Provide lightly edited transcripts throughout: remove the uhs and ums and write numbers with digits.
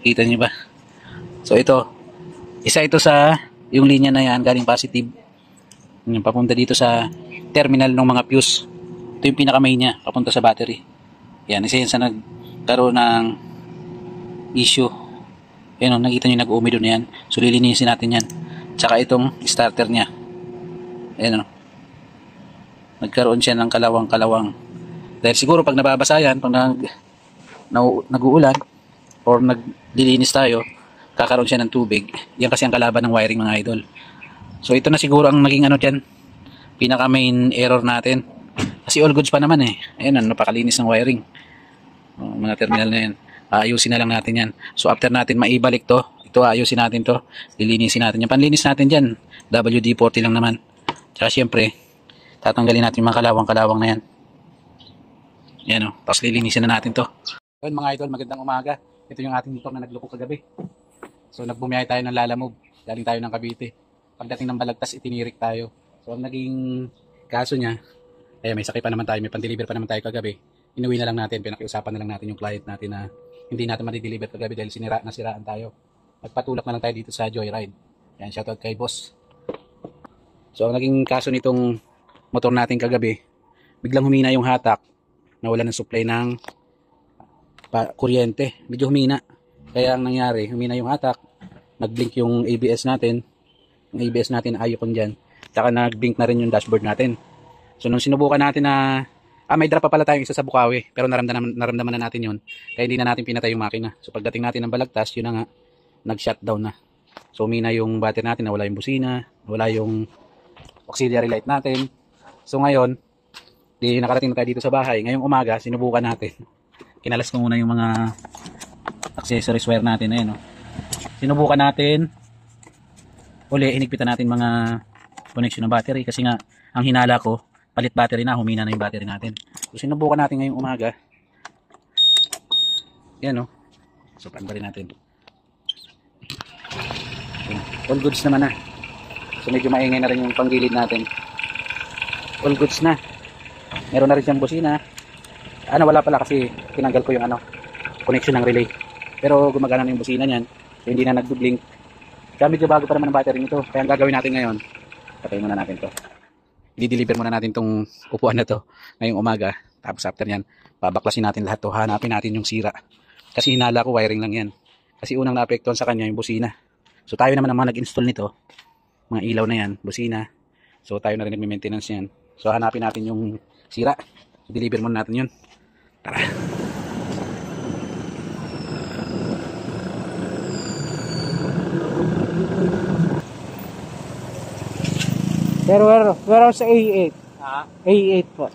Kita niyo ba? So ito, isa ito sa yung linya na yan galing positive. Yung papunta dito sa terminal ng mga fuse. Ito yung pinaka-main niya, papunta sa battery. Yan, isa yan sa nagkaroon ng issue. Yan o, nakita nyo nag-uumi doon yan. So lilinisin natin yan. Tsaka itong starter niya. Yan o. Nagkaroon siya ng kalawang-kalawang. Dahil siguro pag nababasa yan, pag nag-uulan, or naglilinis tayo, kakaroon siya ng tubig. Yan kasi ang kalaban ng wiring mga idol. So ito na siguro ang naging ano dyan, pinaka main error natin. Kasi all goods pa naman eh. Ayan, napakalinis ng wiring. Mga terminal na yan. Ayusin na lang natin yan. So after natin maibalik to, ito ayusin natin to, lilinisin natin yan. Panlinis natin dyan, WD-40 lang naman. Tsaka syempre, tatanggalin natin mga kalawang-kalawang na yan. Yan o, tapos lilinisin na natin to. Ayun mga idol, magandang umaga. Ito yung ating motor na nagloko kagabi. So nagbumiyahe tayo ng Lalamove. Galing tayo ng Cavite. Pagdating ng Balagtas, itinirik tayo. So ang naging kaso niya, ay may sakay pa naman tayo, may pan-deliver pa naman tayo kagabi. Inuwi na lang natin, pinakiusapan na lang natin yung client natin na hindi natin ma-deliver kagabi dahil nasiraan tayo. Nagpatulak na lang tayo dito sa Joyride. Yan, shoutout kay boss. So ang naging kaso nitong motor natin kagabi, biglang humina yung hatak, nawala ng supply ng kuryente. Medyo humina. Kaya ang nangyari, humina yung hatak, nag-blink yung ABS natin. Yung ABS natin ayokon dyan. Tsaka nag-blink na rin yung dashboard natin. So nung sinubukan natin na may drop pa pala tayong isa sa Bukawi, pero naramdaman na natin yun. Kaya hindi na natin pinatay yung makina. So pagdating natin ng Balagtas, yun na nga, nag-shutdown na. So umina yung battery natin, nawala yung busina, nawala yung auxiliary light natin. So ngayon, di nakarating na tayo dito sa bahay. Ngayong umaga, sinubukan natin. Kinalas ko muna yung mga accessories wire natin. Ayan, no? Sinubukan natin. Uli, hinigpitan natin mga connection ng battery. Kasi nga, ang hinala ko, palit battery na, humina na yung battery natin. So sinubukan natin ngayong umaga. Ayan, no? So panbalin natin. All goods naman na. So medyo maingay na rin yung panggilid natin. All goods na. Meron na rin siyang busina. Wala pala kasi tinanggal ko yung connection ng relay. Pero gumagana na yung busina niyan. So hindi na nag-blink. Kaya medyo bago pa naman ang battery nito. Kaya ang gagawin natin ngayon, patayin muna natin to. I-deliver muna natin tong upuan na to ngayong umaga. Tapos after yan, babaklasin natin lahat to. Hanapin natin yung sira. Kasi hinala ko, wiring lang yan. Kasi unang naapektuhan sa kanya yung busina. So tayo naman ang mga nag-install nito. Mga ilaw na yan, busina. So tayo na rin nag-maintenance yan. So hanapin natin yung sira. I-deliver muna natin yun. Tara. Pero where sa A8? Ha? A8 po.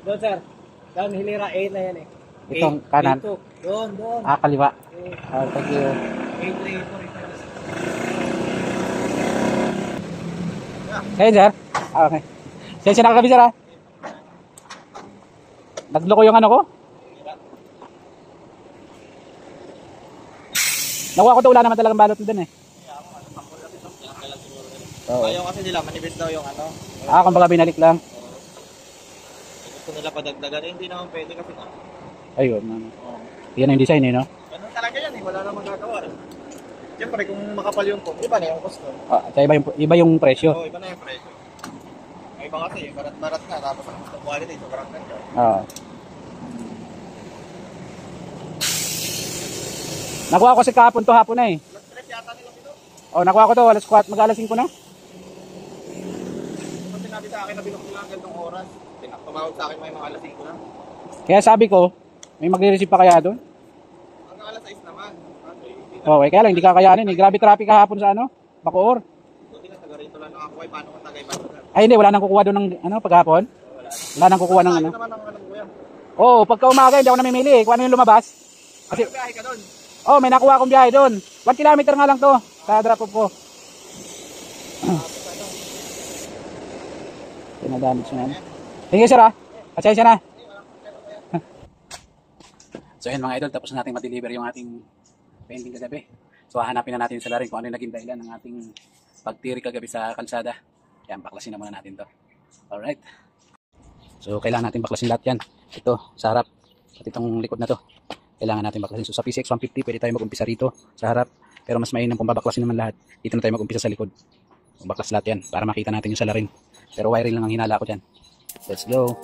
Doon sir. Doon hilira 8 na yan eh. Itong kanan. Doon. Kaliwa. Thank you. 834. Ayun sir. Okay. Sensya na kagabi sir ha. Nagloko yung ko. Nakuha ko daw, wala naman talagang balot doon eh. Ayaw kasi nila, manibis daw yung Kumbaga binalik lang. Gusto nila padagdagan, hindi naman pwede kasi na. Ayun. Yan yung design eh, no? Ganun talaga yan eh, wala namang magagawa. Siyempre kung makapal yung cost, iba na yung cost ko. Iba yung presyo. Oo, iba na yung presyo. Ay iba kasi, barat-barat na, tapos ang gusto quality, sobrang ganda. Oo. Nakuha ko si kahapon to hapon na eh. Alas 3 yata nila ito. Nakuha ko to, mag-alas 5 na. Kung sinabi sa akin na binukulang gantong oras, tumawag sa akin may mga alas 5 na. Kaya sabi ko, may magre-receive pa kaya doon? Hanggang alas 6 naman. Kaya lang, hindi kakayanin eh. Grabe traffic kahapon sa Bacoor. Buti na taga rito lang ako, paano kung tagay-bago na? Ay hindi, wala nang kukuha doon ng paghapon. Wala nang kukuha ng Ayun naman ang ko yan. Oo, pagka umaga hindi ako namimili eh. Kung ano yung lumabas. Kasi biyahe ka doon. May nakuha akong biyahe doon. 1 kilometer nga lang to sa drop off ko. Pinadamage na yan. Thank you sir ha. Pasensya na. So ayun mga idol, tapos na natin ma-deliver yung ating pending kagabi. So hahanapin na natin sa larin kung ano yung naging dahilan ng ating pagtirik kagabi sa kalsada. Yan, baklasin na muna natin to. Alright. So kailangan natin baklasin lahat yan. Ito, sa harap. At itong likod na to. kailangan natin baklasin. So sa PCX 150, pwede tayo mag-umpisa rito sa harap. Pero mas mainam kung babaklasin naman lahat. Dito na tayo mag-umpisa sa likod. Baklas lahat yan para makita natin yung salarin. Pero wiring lang ang hinala ko dyan. Let's go.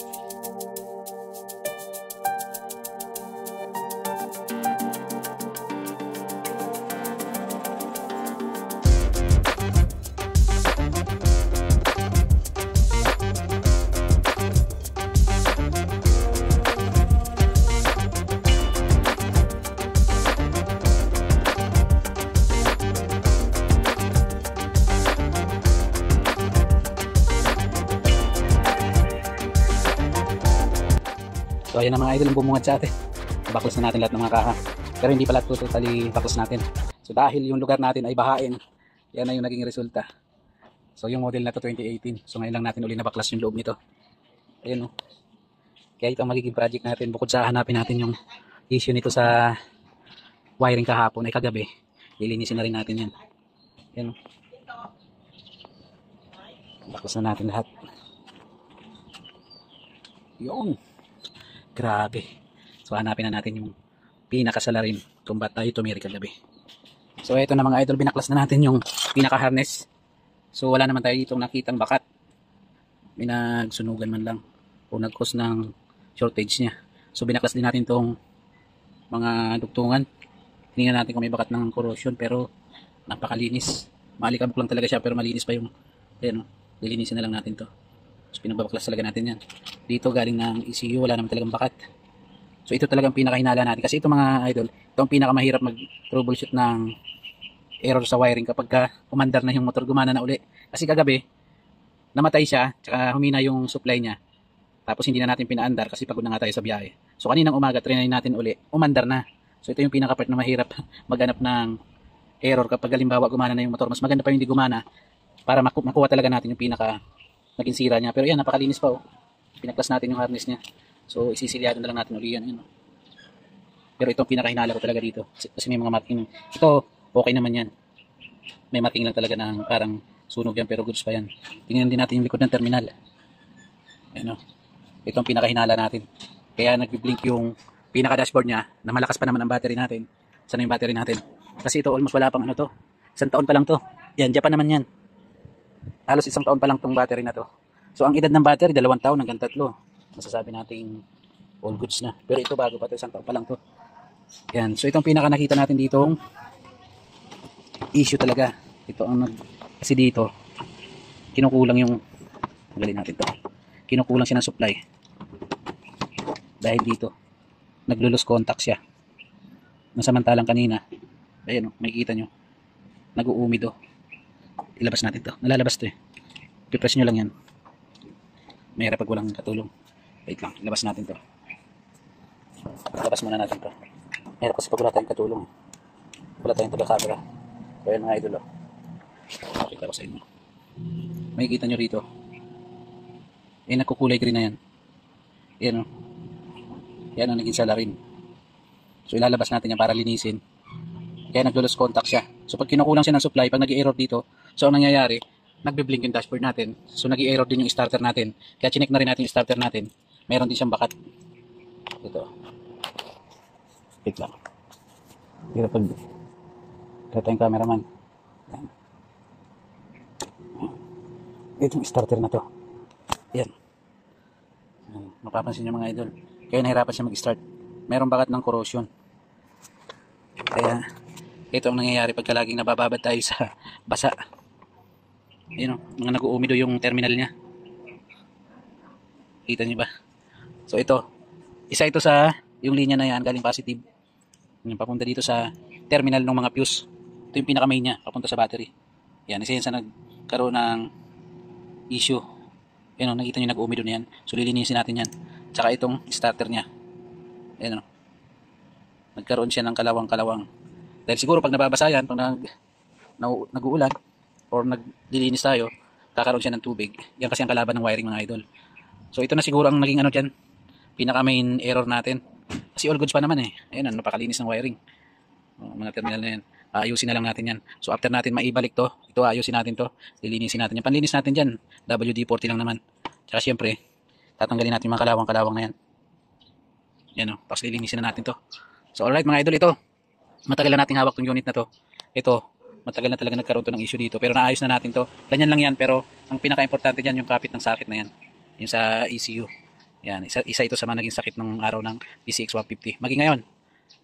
So ayan na mga idol ang bumungad sa atin. Baklas na natin lahat ng mga kaha. Pero hindi pala totally baklas natin. So dahil yung lugar natin ay bahain, yan na yung naging resulta. So yung model na to 2018. So ngayon lang natin uli nabaklas yung loob nito. Ayun o. Kaya ito ang magiging project natin. Bukod sa hanapin natin yung issue nito sa wiring kahapon ay kagabi. Lilinisin na rin natin yan. Ayun o. Baklas na natin lahat. Yung. Grabe. So hanapin na natin yung pinakasalarin kung ba't tayo tumiri kagabi. So ito na mga idol, binaklas na natin yung pinaka-harness. So wala naman tayo dito nakitang bakat. May nagsunugan man lang o nag-cause ng shortage niya. So binaklas din natin tong mga dugtungan. Tingnan natin kung may bakat ng corrosion pero napakalinis. Maalikabok lang talaga siya pero malinis pa yung ayan, lilinisin na lang natin to. So pinagbabaklas talaga natin yan. Dito galing ng ECU, wala naman talagang bakat. So ito talagang pinakahinala natin. Kasi ito mga idol, ito ang pinakamahirap mag-troubleshoot ng error sa wiring kapag umandar na yung motor, gumana na uli. Kasi kagabi, namatay siya, tsaka humina yung supply niya. Tapos hindi na natin pinaandar kasi pagod na nga tayo sa biyahe. So kaninang umaga, trinay natin uli, umandar na. So ito yung pinaka-part na mahirap maghanap ng error kapag halimbawa gumana na yung motor. Mas maganda pa yung hindi gumana para makuha talaga natin yung pinaka naging sira niya. Pero yan, napakalinis pa oh. Pinaklas natin yung harness niya. So isisilyado na lang natin uli yan. Yun, oh. Pero itong pinakahinala ko talaga dito. Kasi may mga marking. Ito, okay naman yan. May marking lang talaga ng parang sunog yan pero goods pa yan. Tingnan din natin yung likod ng terminal. Ayan oh. Ito ang pinakahinala natin. Kaya nag-blink yung pinaka-dashboard niya na malakas pa naman ang battery natin. Sana yung battery natin. Kasi ito almost wala pang ano to. 1 taon pa lang to. Yan, Japan naman yan. Halos 1 taon pa lang tong battery na to. So ang edad ng battery 2 taon hanggang 3. Masasabi nating all goods na. Pero ito bago pa to, 1 taon pa lang to. Yan. So itong pinaka nakita natin ditong issue talaga. Ito ang kasi dito kinukulang yung galin natin to. Kinukulang siya ng supply. Dahil dito naglo-lose contact siya. Nasamantalang kanina, ayan oh, makikita nyo nag-uumido. Ilabas natin to. Nalalabas to eh. I-press nyo lang yan. Mahirap pag walang katulong. Wait lang. Ilabas natin to. Ilabas muna natin to. Mahirap kasi pag wala tayong katulong. Wala tayong taga-camera. So ayan mga idol oh. Pakita ko sa inyo. Makikita nyo rito. Eh nagkukulay green na yan. Ayan oh. Yan ang naging salarin. So ilalabas natin yan para linisin. Kaya naglo-lose contact siya. So pag kinukulang siya ng supply, pag nag-i-error dito, so ang nangyayari, nagbe-blink yung dashboard natin. So nag-i-error din yung starter natin. Kaya chinek na rin natin yung starter natin. Meron din siyang bakat. Ito. Wait lang. Dito pag ito yung cameraman. Ito yung starter na to. Yan. Mapapansin nyo mga idol. Kaya nahirapan siya mag-start. Merong bakat ng corrosion. Kaya ito ang nangyayari pagka laging nabababad tayo sa basa. Yun o, mga nag-uumido yung terminal niya. Kita niyo ba? So ito, isa ito sa yung linya na yan galing positive. Yung papunta dito sa terminal ng mga fuse. Ito yung pinaka-main niya, papunta sa battery. Yan, isa yan sa nagkaroon ng issue. Yan o, nakita niyo nag-uumido na yan. So lilinisin natin yan. Tsaka itong starter niya. Yan o. Nagkaroon siya ng kalawang-kalawang. Dahil siguro pag nababasa yan, pag nag-uulan or naglilinis tayo, kakaroon siya ng tubig. Yan kasi ang kalaban ng wiring mga idol. So ito na siguro ang naging ano dyan, pinaka main error natin. Kasi all goods pa naman eh. Ayan, napakalinis ng wiring. Mga terminal na yan. Ayusin na lang natin yan. So after natin maibalik to, ito ayusin natin to. Lilinisin natin yan. Panlinis natin dyan, WD-40 lang naman. Tsaka syempre, tatanggalin natin mga kalawang-kalawang na yan. Yan o, tapos lilinisin na natin to. So alright mga idol, ito. Matagal na nating hawak tong unit na to. Ito, matagal na talaga nagkaroon to ng issue dito. Pero naayos na natin to. Ganyan lang yan, pero ang pinaka-importante dyan yung kapit ng socket na yan. Yung sa ECU. Yan, isa ito sa mga naging sakit ng araw ng PCX 150. Maging ngayon.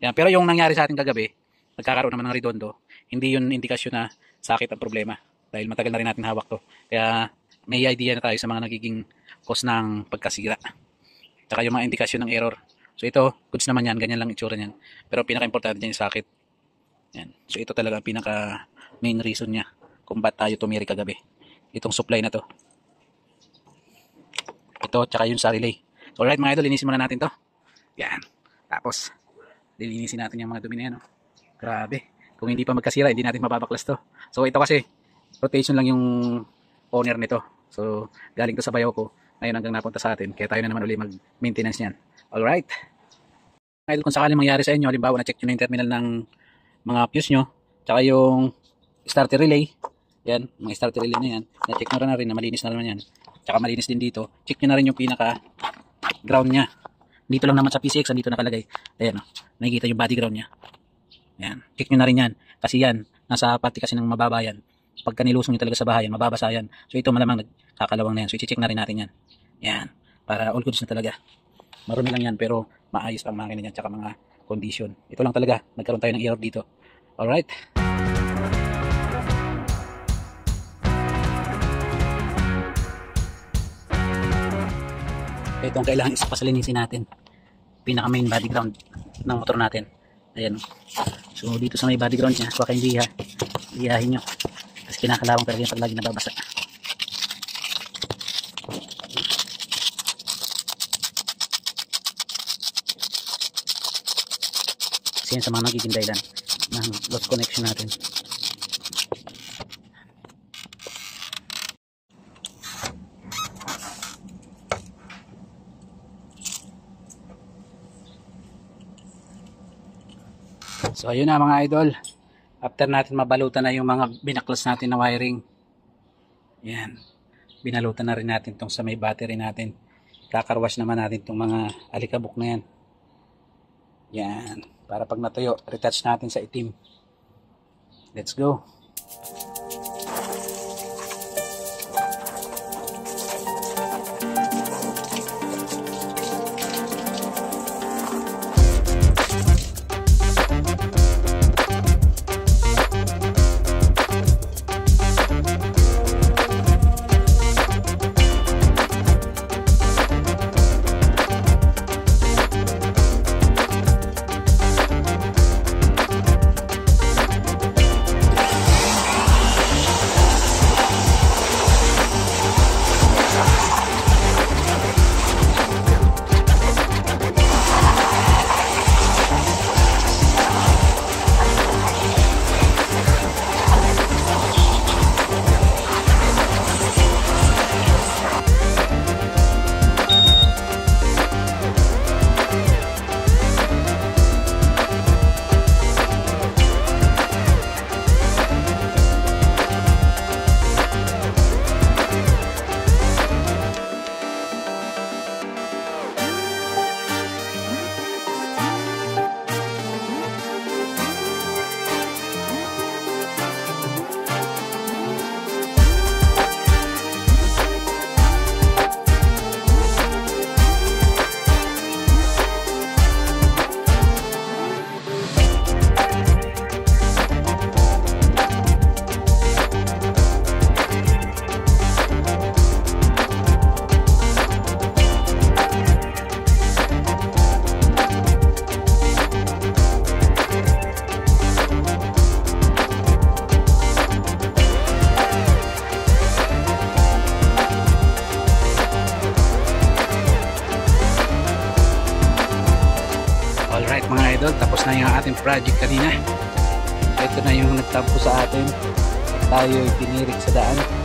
Yan, pero yung nangyari sa atin kagabi, nagkakaroon naman ng redondo. Hindi yun indikasyon na sakit ang problema. Dahil matagal na rin natin hawak to. Kaya may idea na tayo sa mga nagiging cause ng pagkasira. Tsaka yung mga indikasyon ng error. So ito, goods naman yan, ganyan lang itsura niyan. Pero pinaka-importante dyan yung sakit. Yan. So ito talaga ang pinaka main reason niya kung ba't tayo tumiri kagabi. Itong supply na to. Ito, tsaka yun sa relay. So alright mga idol, linisin muna natin to. Yan. Tapos, lilinisin natin yung mga dumi na yan. Oh. Grabe. Kung hindi pa magkasira, hindi natin mababaklas to. So ito kasi, rotation lang yung owner nito. So, galing to sa bayaw ko. Ngayon hanggang napunta sa atin. Kaya tayo na naman uli mag-maintenance niyan. Alright. Idol, kung sakaling mangyari sa inyo, halimbawa na-check nyo na yung terminal ng mga fuse nyo, tsaka yung starter relay, yan, mga starter relay na yan, na-check nyo na rin na malinis na naman yan. Tsaka malinis din dito. Check nyo na rin yung pinaka-ground nya. Dito lang naman sa PCX, dito nakalagay. Ayan o, nakikita yung body ground nya. Yan, check nyo na rin yan. Kasi yan, nasa pati kasi ng mababa yan. Pagka nilusong nyo talaga sa bahayan, mababasa yan. So ito malamang nagkakalawang na yan. So i-check na rin natin yan. Yan, para all goods na talaga. Marumi lang yan pero maayos ang makina niyan tsaka mga condition. Ito lang talaga, nagkaroon tayo ng error dito. Alright. Ito ang kailangan ispasalinisin natin. Pinaka main body ground ng motor natin. Ayan. So dito sa may body ground niya, huwag kayong liyahin nyo. Kasi kinakalawang talaga yung pag lagi nababasa. Yan sa mga magiging dahilan ng lost connection natin. So ayun na mga idol, after natin mabalutan na yung mga binaklas natin na wiring, yan, binalutan na rin natin tong sa may battery natin. Kakarwash naman natin tong mga alikabok na yan. Yan, para pag natuyo, retouch natin sa itim. Let's go. Alright mga idol, tapos na yung ating project kanina. Ito na yung nagtampo sa atin. Tayo tinirik sa daan.